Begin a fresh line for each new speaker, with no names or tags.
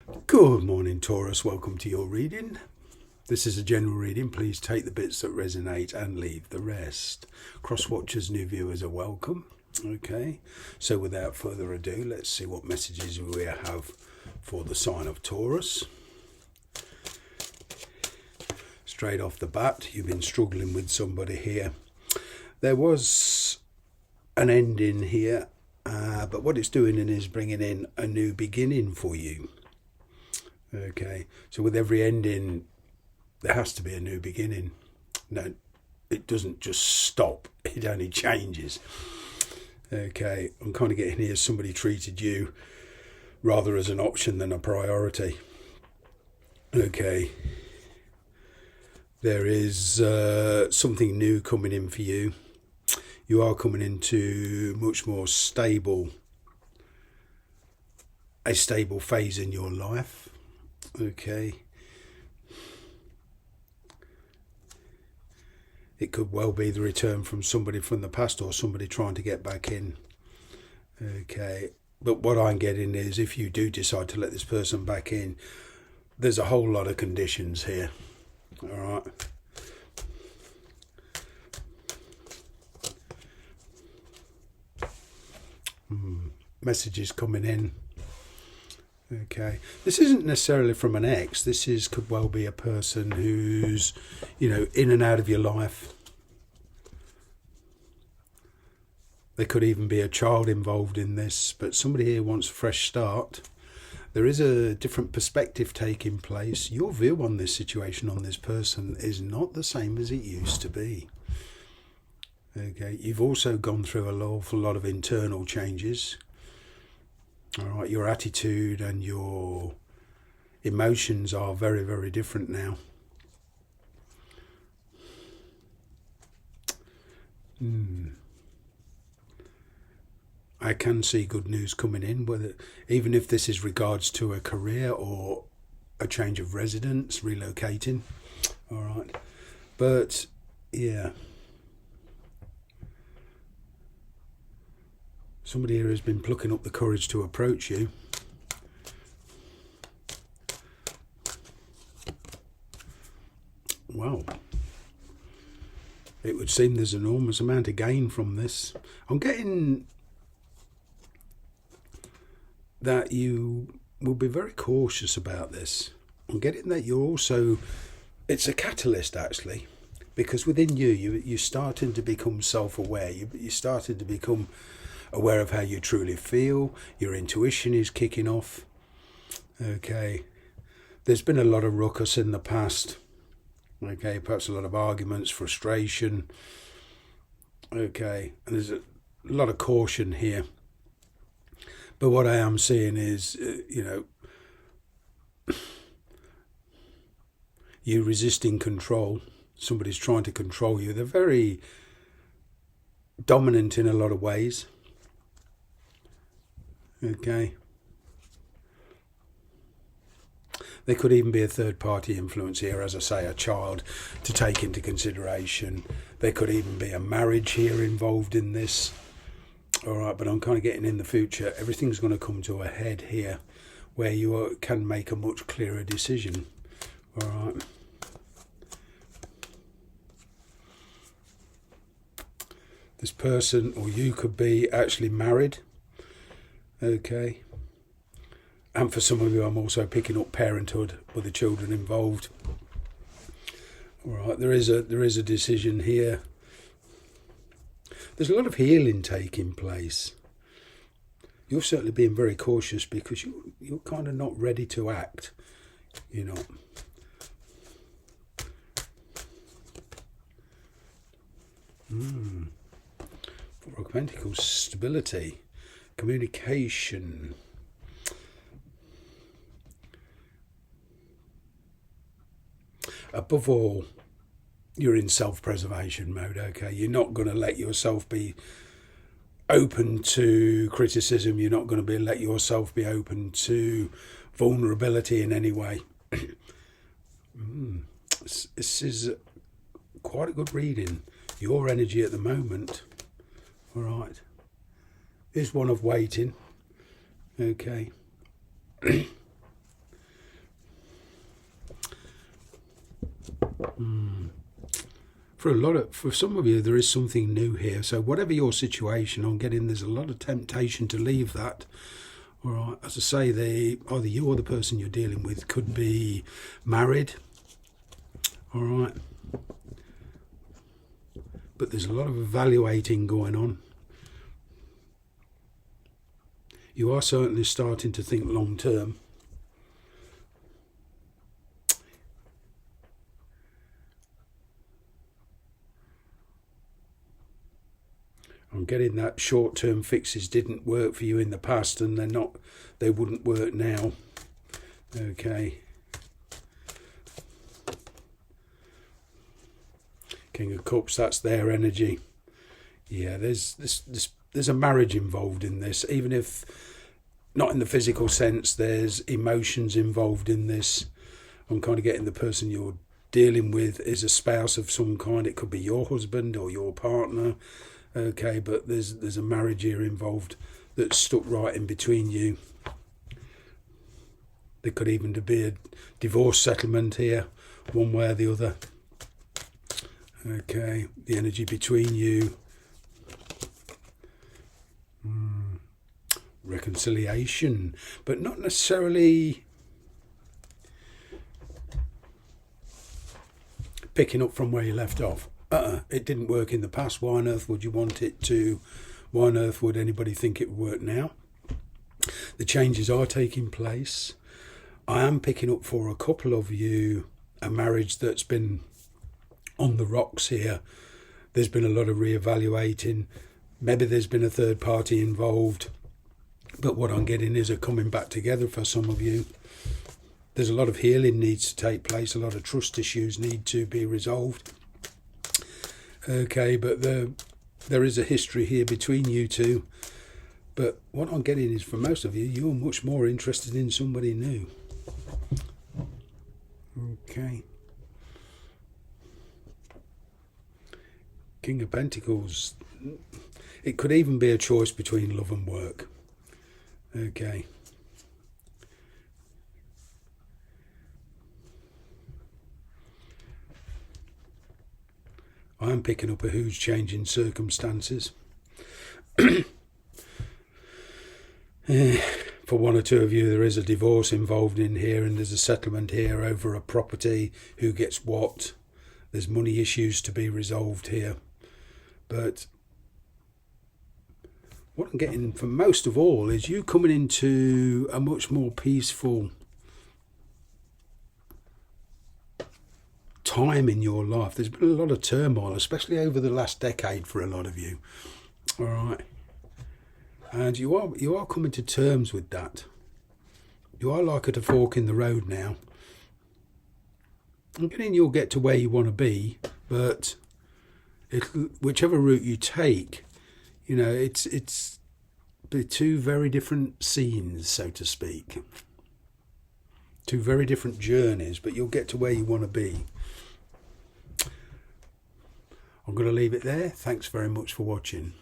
Good morning, Taurus. Welcome to your reading. This is a general reading. Please take the bits that resonate and leave the rest. Cross-watchers, new viewers are welcome. Okay, so without further ado, let's see what messages we have for the sign of Taurus. Straight off the bat, you've been struggling with somebody here. There was an ending here, but what it's doing is bringing in a new beginning for you. Okay, so with every ending, there has to be a new beginning. No, it doesn't just stop, it only changes. Okay, I'm kind of getting here somebody treated you rather as an option than a priority. Okay, there is something new coming in for you. You are coming into much more stable, a stable phase in your life. Okay, it could well be the return from somebody from the past or somebody trying to get back in. Okay, but what I'm getting is if you do decide to let this person back in, there's a whole lot of conditions here. All right. Messages coming in. Okay, this isn't necessarily from an ex. This could well be a person who's, in and out of your life. There could even be a child involved in this, but somebody here wants a fresh start. There is a different perspective taking place. Your view on this situation, on this person, is not the same as it used to be. Okay, you've also gone through an awful lot of internal changes. All right, your attitude and your emotions are very, very different now. I can see good news coming in, even if this is regards to a career or a change of residence, relocating. All right, but yeah. Somebody here has been plucking up the courage to approach you. Wow. It would seem there's an enormous amount of gain from this. I'm getting that you will be very cautious about this. I'm getting that you're also, it's a catalyst actually, because within you're starting to become self-aware. You're starting to become aware of how you truly feel. Your intuition is kicking off. Okay, there's been a lot of ruckus in the past. Okay, perhaps a lot of arguments, frustration. Okay, and there's a lot of caution here. But what I am seeing is, you resisting control. Somebody's trying to control you. They're very dominant in a lot of ways. Okay. There could even be a third-party influence here, as I say, a child to take into consideration. There could even be a marriage here involved in this. All right, but I'm kind of getting in the future. Everything's going to come to a head here where you can make a much clearer decision. All right. This person or you could be actually married. Okay, and for some of you, I'm also picking up parenthood with the children involved. All right, there is a decision here. There's a lot of healing taking place. You're certainly being very cautious because you're kind of not ready to act. Four of Pentacles, stability. Communication. Above all, you're in self-preservation mode, okay? You're not going to let yourself be open to criticism. You're not going to let yourself be open to vulnerability in any way. This is quite a good reading. Your energy at the moment, all right, is one of waiting. Okay. For some of you, there is something new here. So whatever your situation, I'm getting there's a lot of temptation to leave that. All right, as I say, either you or the person you're dealing with could be married. All right, but there's a lot of evaluating going on. You are certainly starting to think long term. I'm getting that short-term fixes didn't work for you in the past, and they wouldn't work now. Okay. King of Cups, that's their energy. Yeah, there's a marriage involved in this, even if not in the physical sense. There's emotions involved in this. I'm kind of getting the person you're dealing with is a spouse of some kind. It could be your husband or your partner. Okay, but there's a marriage here involved that's stuck right in between you. There could even be a divorce settlement here, one way or the other. Okay, the energy between you. Reconciliation, but not necessarily picking up from where you left off. It didn't work in the past. Why on earth would you want it to? Why on earth would anybody think it would work now? The changes are taking place. I am picking up for a couple of you a marriage that's been on the rocks here. There's been a lot of reevaluating. Maybe there's been a third party involved. But what I'm getting is a coming back together for some of you. There's a lot of healing needs to take place. A lot of trust issues need to be resolved. Okay, but there is a history here between you two. But what I'm getting is, for most of you, you're much more interested in somebody new. Okay. King of Pentacles. It could even be a choice between love and work. Okay. I'm picking up a huge change in circumstances. For one or two of you, there is a divorce involved in here, and there's a settlement here over a property, who gets what. There's money issues to be resolved here. But what I'm getting for most of all is you coming into a much more peaceful time in your life. There's been a lot of turmoil, especially over the last decade for a lot of you. All right. And you are coming to terms with that. You are like at a fork in the road now. I'm getting you'll get to where you want to be, but whichever route you take, you know, it's two very different scenes, so to speak. Two very different journeys, but you'll get to where you want to be. I'm going to leave it there. Thanks very much for watching.